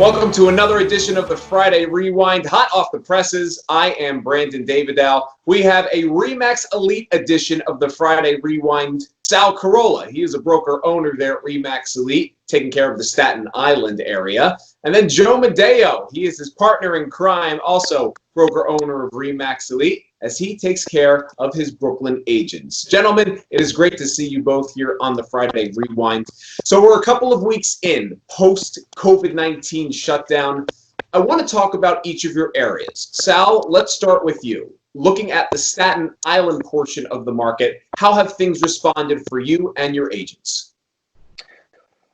Welcome to another edition of the Friday Rewind, hot off the presses. I am Brandon Davidow. We have a ReMax Elite edition of the Friday Rewind. Sal Carolla, he is a broker owner there at ReMax Elite, taking care of the Staten Island area. And then Joe Madaio, he is his partner in crime, also broker owner of ReMax Elite, as he takes care of his Brooklyn agents. Gentlemen, it is great to see you both here on the Friday Rewind. So we're a couple of weeks in, post-COVID-19 shutdown. I want to talk about each of your areas. Sal, let's start with you. Looking at the Staten Island portion of the market, how have things responded for you and your agents?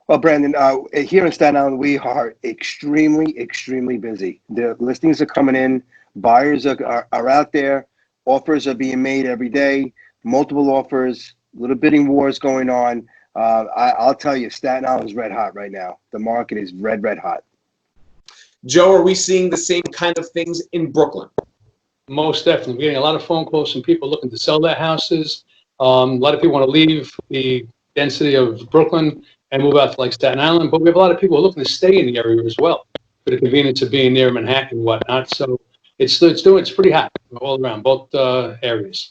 Well, Brandon, here in Staten Island, we are extremely busy. The listings are coming in, buyers are out there, offers are being made every day, multiple offers, little bidding wars going on. I'll tell you, Staten Island is red hot right now. The market is red hot. Joe, are we seeing the same kind of things in Brooklyn? Most definitely. We're getting a lot of phone calls from people looking to sell their houses. A lot of people want to leave the density of Brooklyn and move out to like Staten Island, but we have a lot of people looking to stay in the area as well for the convenience of being near Manhattan and whatnot. So it's pretty hot all around, both areas.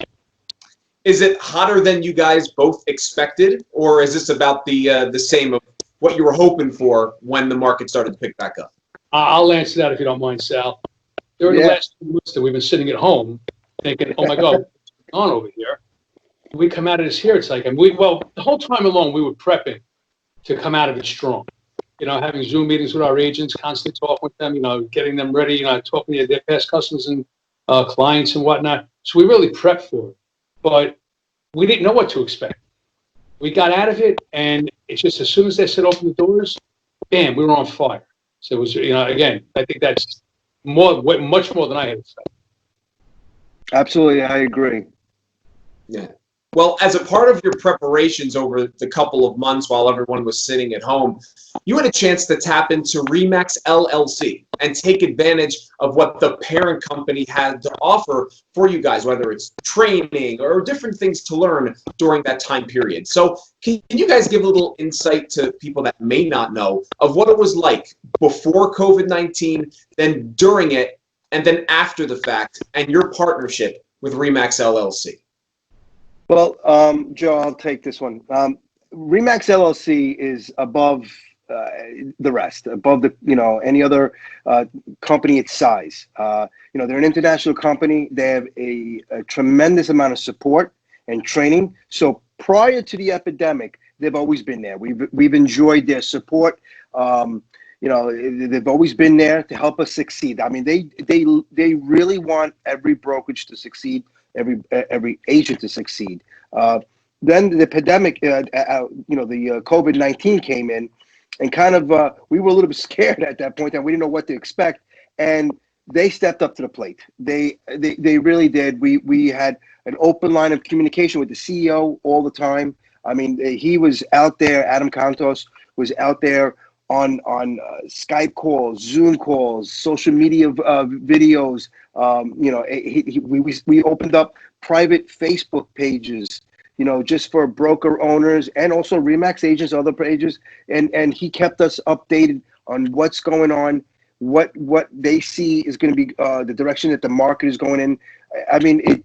Is it hotter than you guys both expected, or is this about the same of what you were hoping for when the market started to pick back up? I'll answer that if you don't mind, Sal. During the last 2 weeks that we've been sitting at home thinking, oh my God, what's going on over here? We come out of this here, it's like, and the whole time along we were prepping to come out of it strong. You know, having Zoom meetings with our agents, constantly talking with them, you know, getting them ready, you know, talking to their past customers and clients and whatnot. So we really prepped for it, but we didn't know what to expect. We got out of it, and it's just as soon as they said open the doors, bam, we were on fire. So it was, you know, again, I think that's much more than I had expected. Absolutely, I agree. Yeah. Well, as a part of your preparations over the couple of months while everyone was sitting at home, you had a chance to tap into ReMax LLC and take advantage of what the parent company had to offer for you guys, whether it's training or different things to learn during that time period. So can you guys give a little insight to people that may not know of what it was like before COVID-19, then during it, and then after the fact, and your partnership with ReMax LLC? Well, Joe, I'll take this one. ReMax LLC is above the rest, above any other company its size. They're an international company. They have a tremendous amount of support and training. So prior to the epidemic, they've always been there. We've enjoyed their support. They've always been there to help us succeed. I mean, they really want every brokerage to succeed, every agent to succeed. Then the pandemic, the COVID-19 came in, and kind of we were a little bit scared at that point, and we didn't know what to expect. And they stepped up to the plate. They really did. We had an open line of communication with the CEO all the time. I mean, he was out there. Adam Cantos was out there on Skype calls, Zoom calls, social media videos. We opened up private Facebook pages, just for broker owners and also ReMax agents, other pages, and he kept us updated on what's going on, what they see is going to be the direction that the market is going in. I mean,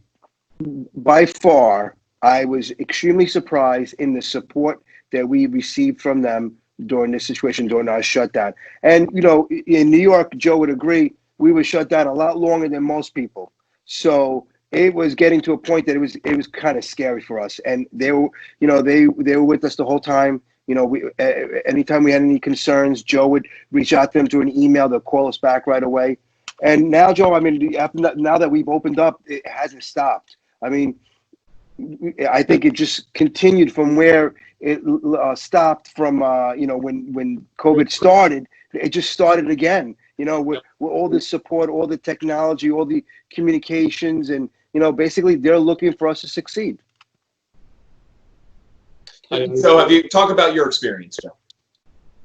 by far, I was extremely surprised in the support that we received from them during this situation, during our shutdown. And, in New York, Joe would agree, we were shut down a lot longer than most people. So it was getting to a point that it was kind of scary for us. And they were with us the whole time. Anytime we had any concerns, Joe would reach out to them through an email. They'll call us back right away. And now, Joe, I mean, now that we've opened up, it hasn't stopped. I mean, I think it just continued from where it stopped from, when COVID started. It just started again, with all the support, all the technology, all the communications, and, basically they're looking for us to succeed. So have you talked about your experience, Joe?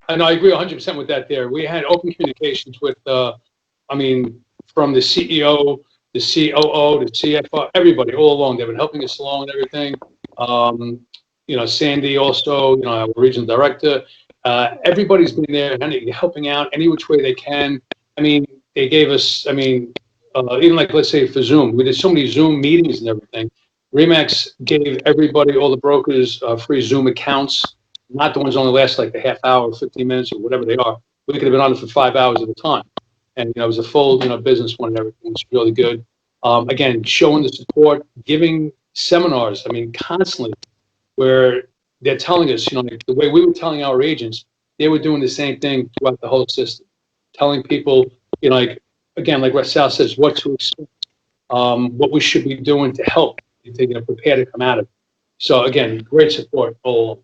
And I agree 100% with that there. We had open communications with, from the CEO, the COO, the CFO, everybody all along. They've been helping us along and everything. Sandy also, our regional director. everybody's been there helping out any which way they can. I mean, they gave us, even like, let's say for Zoom, we did so many Zoom meetings and everything. ReMax gave everybody, all the brokers, free Zoom accounts, not the ones that only last like a half hour, 15 minutes, or whatever they are. We could have been on it for 5 hours at a time. And, it was a full, business one and everything. It's really good. Again, showing the support, giving seminars, constantly, where they're telling us, like the way we were telling our agents, they were doing the same thing throughout the whole system. Telling people, like what Sal says, what to expect, what we should be doing to help, to prepare to come out of it. So again, great support all.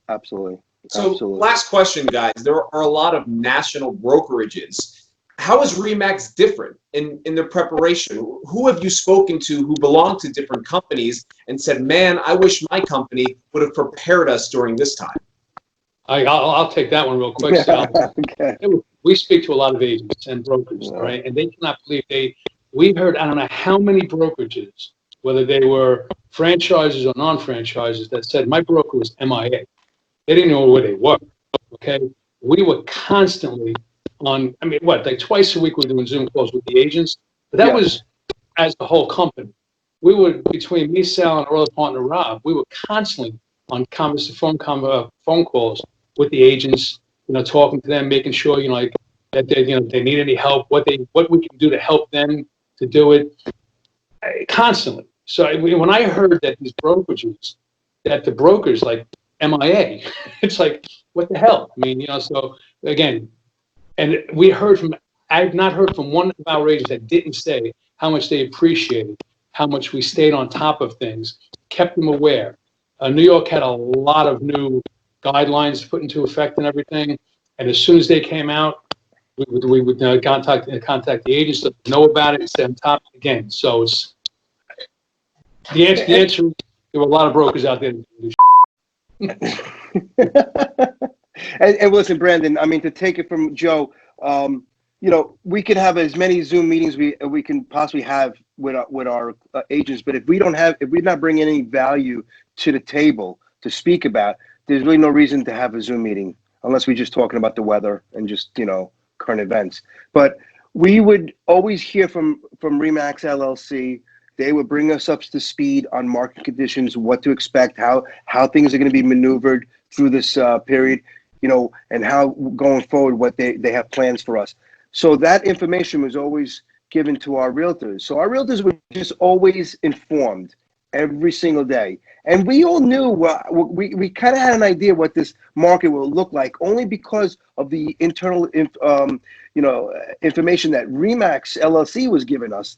Absolutely. So Absolutely. last question, guys. There are a lot of national brokerages. How is ReMax different in their preparation? Who have you spoken to who belong to different companies and said, man, I wish my company would have prepared us during this time? I'll take that one real quick, Sal. Okay. We speak to a lot of agents and brokers, right? And they cannot believe we've heard, I don't know how many brokerages, whether they were franchises or non-franchises, that said, my broker was MIA. They didn't know where they were, okay? We were constantly on, like twice a week we were doing Zoom calls with the agents, but that was as the whole company. We were, between me, Sal, and our other partner, Rob, we were constantly on phone calls with the agents, talking to them, making sure, that they need any help, what we can do to help them to do it constantly. So when I heard that these brokerages, that the brokers like MIA, it's like, what the hell? So again, and I've not heard from one of our agents that didn't say how much they appreciated, how much we stayed on top of things, kept them aware. New York had a lot of new guidelines put into effect and everything. And as soon as they came out, we would contact the agents, let them know about it, and stay on top of the game. So it's the answer. There were a lot of brokers out there. And listen, Brandon, to take it from Joe, we could have as many Zoom meetings we can possibly have with our agents, but if we're not bringing any value to the table to speak about, there's really no reason to have a Zoom meeting unless we're just talking about the weather and just current events. But we would always hear from ReMax LLC. They would bring us up to speed on market conditions, what to expect, how things are going to be maneuvered through this period, and how going forward, what they have plans for us. So that information was always given to our realtors. So our realtors were just always informed every single day. And we all knew, we kind of had an idea what this market will look like, only because of the internal information that ReMax LLC was giving us,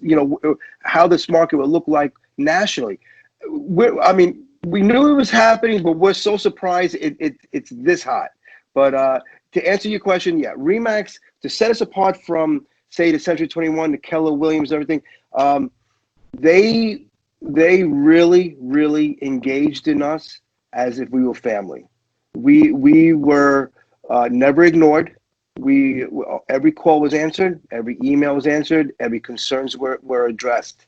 how this market would look like nationally. We knew it was happening, but we're so surprised it's this hot. But to answer your question, ReMax, to set us apart from, say, the Century 21, the Keller Williams, everything, they really, really engaged in us as if we were family. We were never ignored. Every call was answered, every email was answered, every concerns were addressed.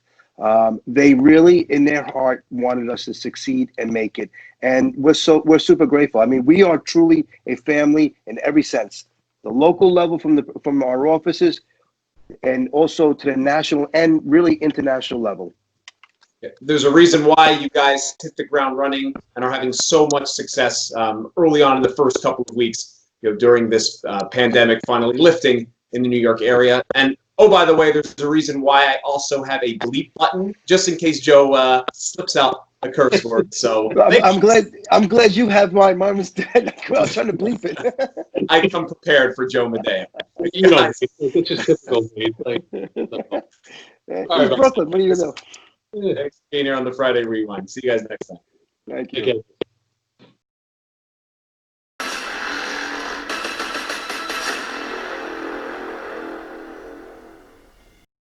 They really, in their heart, wanted us to succeed and make it, and we're super grateful. We are truly a family in every sense, the local level from our offices, and also to the national and really international level. There's a reason why you guys hit the ground running and are having so much success early on in the first couple of weeks, during this pandemic finally lifting in the New York area. And oh, by the way, there's a reason why I also have a bleep button, just in case Joe slips out a curse word. So I'm glad you have mine. Mine was dead. I was trying to bleep it. I come prepared for Joe Madaio. It's just typical. Brooklyn, what are you gonna do? Thanks for being here on the Friday Rewind. See you guys next time. Thank you.